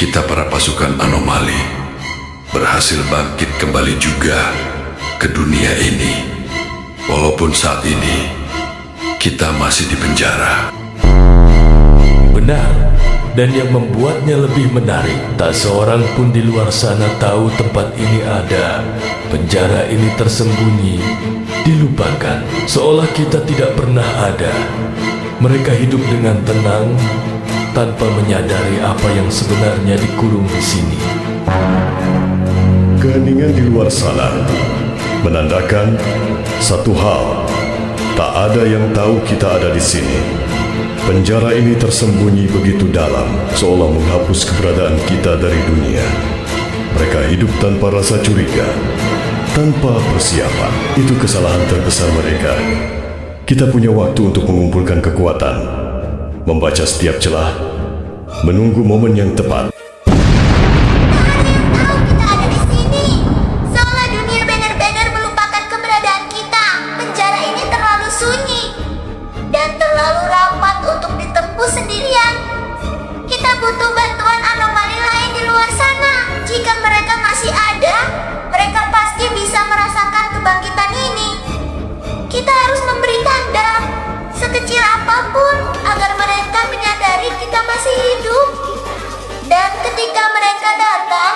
kita para pasukan anomali berhasil bangkit kembali juga ke dunia ini. Walaupun saat ini kita masih di penjara. Benar, dan yang membuatnya lebih menarik, tak seorang pun di luar sana tahu tempat ini ada. Penjara ini tersembunyi, dilupakan, seolah kita tidak pernah ada. Mereka hidup dengan tenang, tanpa menyadari apa yang sebenarnya dikurung di sini. Keheningan di luar sana menandakan satu hal, tak ada yang tahu kita ada di sini. Penjara ini tersembunyi begitu dalam, seolah menghapus keberadaan kita dari dunia. Mereka hidup tanpa rasa curiga, tanpa persiapan. Itu kesalahan terbesar mereka. Kita punya waktu untuk mengumpulkan kekuatan, membaca setiap celah, menunggu momen yang tepat. Butuh bantuan anomali lain di luar sana. Jika mereka masih ada, mereka pasti bisa merasakan kebangkitan ini. Kita harus memberi tanda, sekecil apapun, agar mereka menyadari kita masih hidup. Dan ketika mereka datang,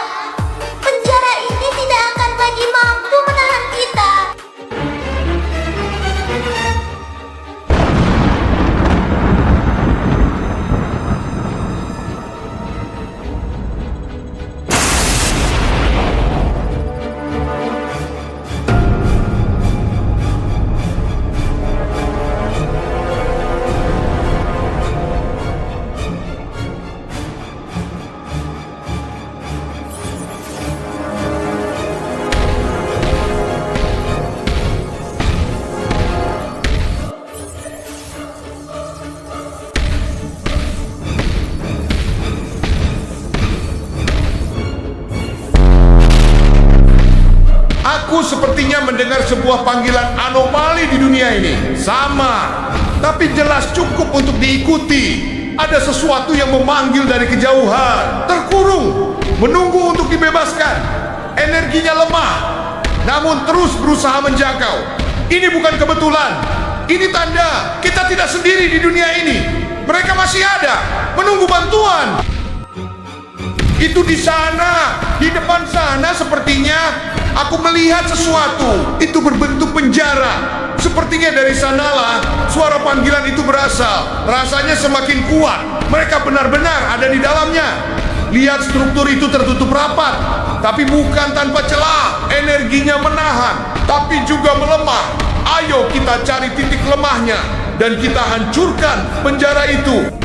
penjara ini tidak akan lagi mampu menahan kita. Aku sepertinya mendengar sebuah panggilan anomali di dunia ini. Sama, tapi jelas cukup untuk diikuti. Ada sesuatu yang memanggil dari kejauhan. Terkurung, menunggu untuk dibebaskan. Energinya lemah, namun terus berusaha menjangkau. Ini bukan kebetulan. Ini tanda kita tidak sendiri di dunia ini. Mereka masih ada, menunggu bantuan. Itu di sana, di depan sana sepertinya aku melihat sesuatu. Itu berbentuk penjara. Sepertinya dari sanalah suara panggilan itu berasal. Rasanya semakin kuat. Mereka benar-benar ada di dalamnya. Lihat struktur itu tertutup rapat, tapi bukan tanpa celah. Energinya menahan, tapi juga melemah. Ayo kita cari titik lemahnya dan kita hancurkan penjara itu.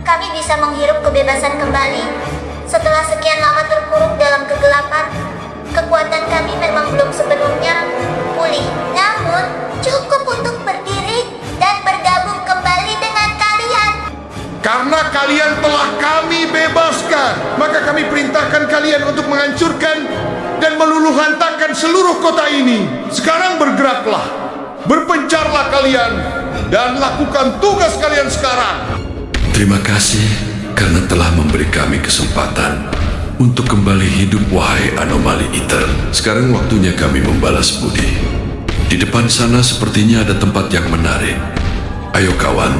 Kami bisa menghirup kebebasan kembali. Setelah sekian lama terkurung dalam kegelapan, kekuatan kami memang belum sepenuhnya pulih. Namun, cukup untuk berdiri dan bergabung kembali dengan kalian. Karena kalian telah kami bebaskan, maka kami perintahkan kalian untuk menghancurkan dan meluluhlantakkan seluruh kota ini. Sekarang bergeraklah, berpencarlah kalian, dan lakukan tugas kalian sekarang. Terima kasih karena telah memberi kami kesempatan untuk kembali hidup, wahai anomali Iter. Sekarang waktunya kami membalas budi. Di depan sana sepertinya ada tempat yang menarik. Ayo kawan,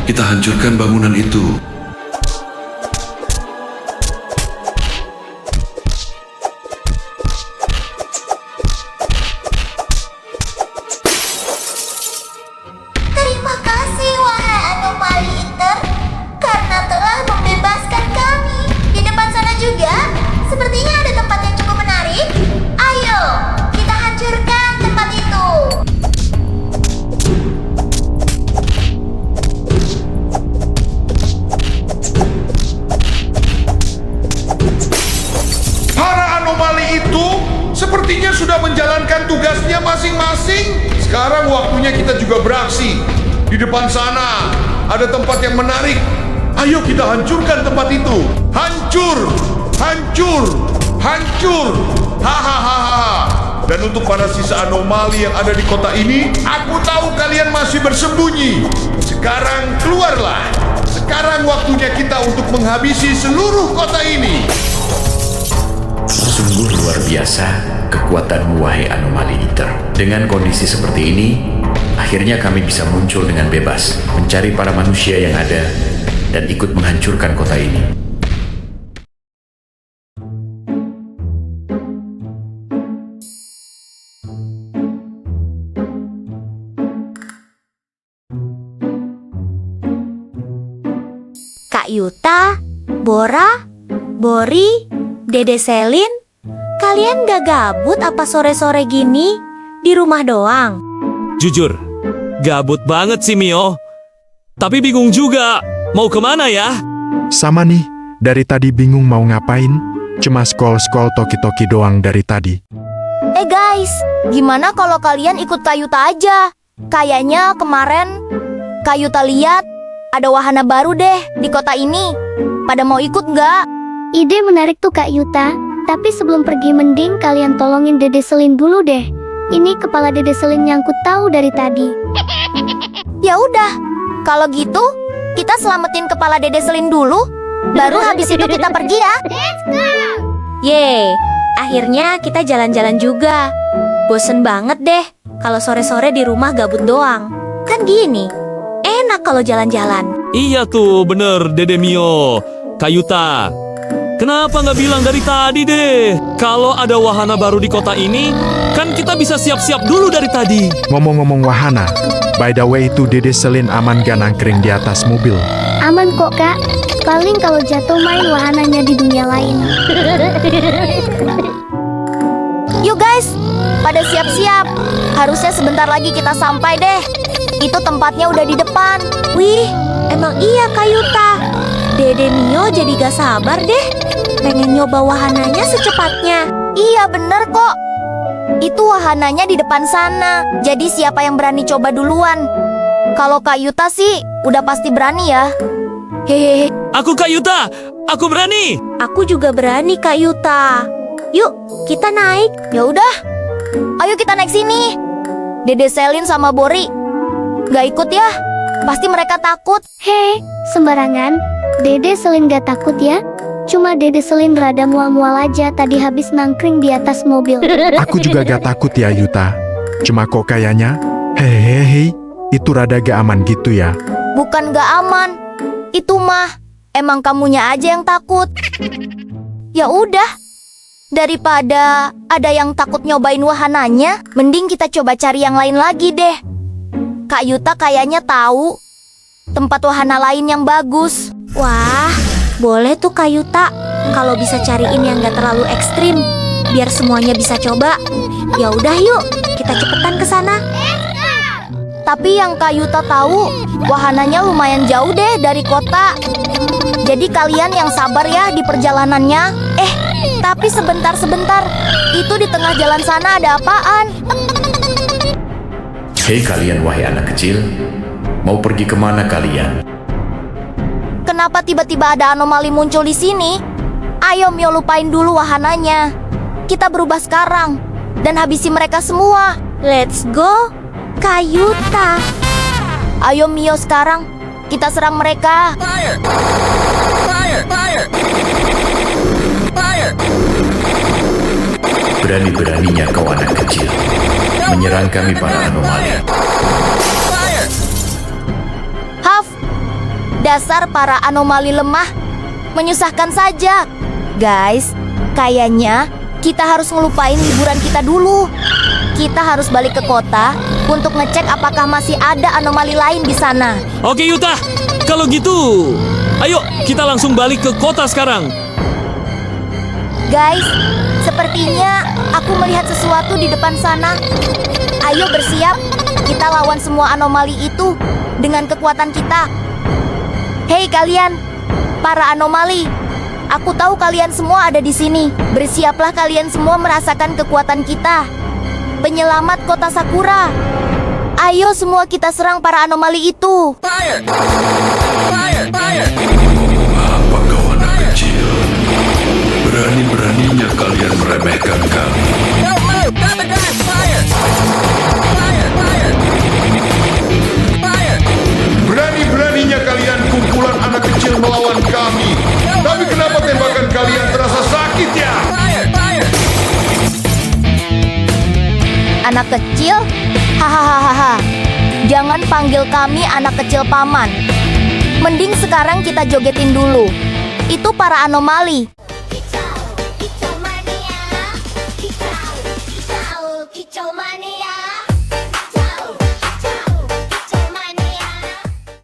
kita hancurkan bangunan itu. Terima kasih, wahai anomali Iter, karena telah membebaskan kami. Di depan sana juga, sepertinya ada tempat yang cukup menarik. Ayo, kita hancurkan tempat itu. sudah menjalankan tugasnya masing-masing. Sekarang waktunya kita juga beraksi. Di depan sana ada tempat yang menarik. Ayo kita hancurkan tempat itu. Hancur, hancur, hancur. Hahaha. Dan untuk para sisa anomali yang ada di kota ini, aku tahu kalian masih bersembunyi. Sekarang keluarlah. Sekarang waktunya kita untuk menghabisi seluruh kota ini. Sungguh luar biasa kekuatanmu, wahai anomali Eater. Dengan kondisi seperti ini, akhirnya kami bisa muncul dengan bebas, mencari para manusia yang ada, dan ikut menghancurkan kota ini. Kak Yuta, Bora, Bori, Dede Selin, kalian gak gabut apa sore-sore gini? Di rumah doang? Jujur, gabut banget sih Mio. Tapi bingung juga, mau kemana ya? Sama nih, dari tadi bingung mau ngapain. Cuma scroll-scroll toki-toki doang dari tadi. Guys, gimana kalau kalian ikut Kak Yuta aja? Kayaknya kemarin Kak Yuta lihat ada wahana baru deh di kota ini. Pada mau ikut nggak? Ide menarik tuh Kak Yuta. Tapi sebelum pergi mending kalian tolongin Dede Selin dulu deh. Ini kepala Dede Selin yang ku tahu dari tadi. Ya udah, kalau gitu kita selamatin kepala Dede Selin dulu. Baru habis itu kita pergi ya. Let's go! Yeay, akhirnya kita jalan-jalan juga. Bosen banget deh kalau sore-sore di rumah gabut doang. Kan gini, enak kalau jalan-jalan. Iya tuh, bener Dede Mio, Kayuta. Kenapa nggak bilang dari tadi deh? Kalau ada wahana baru di kota ini, kan kita bisa siap-siap dulu dari tadi. Ngomong-ngomong wahana, by the way itu Dede Selin aman gak nangkring di atas mobil? Aman kok Kak. Paling kalau jatuh main wahananya di dunia lain. Yuk guys, pada siap-siap. Harusnya sebentar lagi kita sampai deh. Itu tempatnya udah di depan. Wih, emang iya Kak Yuta. Dede Mio jadi gak sabar deh. Pengen nyoba wahananya secepatnya. Iya bener kok. Itu wahananya di depan sana. Jadi siapa yang berani coba duluan? Kalau Kak Yuta sih udah pasti berani ya. Hehehe. Aku Kayuta, aku berani. Aku juga berani Kak Yuta. Yuk, kita naik. Ya udah. Ayo kita naik sini. Dede Selin sama Bori gak ikut ya? Pasti mereka takut. Hei, sembarangan. Dede Selin gak takut ya? Cuma Dede Selin rada mual-mual aja tadi habis nangkring di atas mobil. Aku juga gak takut ya Yuta. Cuma kok kayaknya, hehehe, itu rada gak aman gitu ya. Bukan gak aman. Itu mah emang kamunya aja yang takut. Ya udah, daripada ada yang takut nyobain wahananya, mending kita coba cari yang lain lagi deh. Kak Yuta kayaknya tahu tempat wahana lain yang bagus. Wah, boleh tuh Kak Yuta. Kalau bisa cariin yang gak terlalu ekstrim, biar semuanya bisa coba. Ya udah yuk, kita cepetan ke sana. Tapi yang Kak Yuta tahu, wahananya lumayan jauh deh dari kota. Jadi kalian yang sabar ya di perjalanannya. Tapi sebentar. Itu di tengah jalan sana ada apaan? Hei kalian wahai anak kecil, mau pergi kemana kalian? Kenapa tiba-tiba ada anomali muncul di sini? Ayo Mio lupain dulu wahananya. Kita berubah sekarang dan habisi mereka semua. Let's go, Kak Yuta. Ayo Mio sekarang, kita serang mereka. Fire! Fire! Fire! Fire! Berani-beraninya kau anak kecil menyerang kami para anomali. Haf, dasar para anomali lemah, menyusahkan saja. Guys, kayaknya kita harus ngelupain liburan kita dulu. Kita harus balik ke kota untuk ngecek apakah masih ada anomali lain di sana. Oke Yuta, kalau gitu, ayo kita langsung balik ke kota sekarang. Guys, sepertinya aku melihat sesuatu di depan sana. Ayo bersiap, kita lawan semua anomali itu dengan kekuatan kita. Hei kalian, para anomali, aku tahu kalian semua ada di sini. Bersiaplah kalian semua merasakan kekuatan kita. penyelamat kota Sakura. Ayo semua kita serang para anomali itu. Apa kau anak kecil? Berani-beraninya kalian meremehkan kami. Berani-beraninya kalian kumpulan anak kecil melawan kami. Tapi kenapa tembakan kalian terasa sakit ya? Anak kecil? Hahaha. Jangan panggil kami anak kecil paman. Mending sekarang kita jogetin dulu. Itu para anomali. Kicau, kicau mania. Kicau, kicau, kicau mania.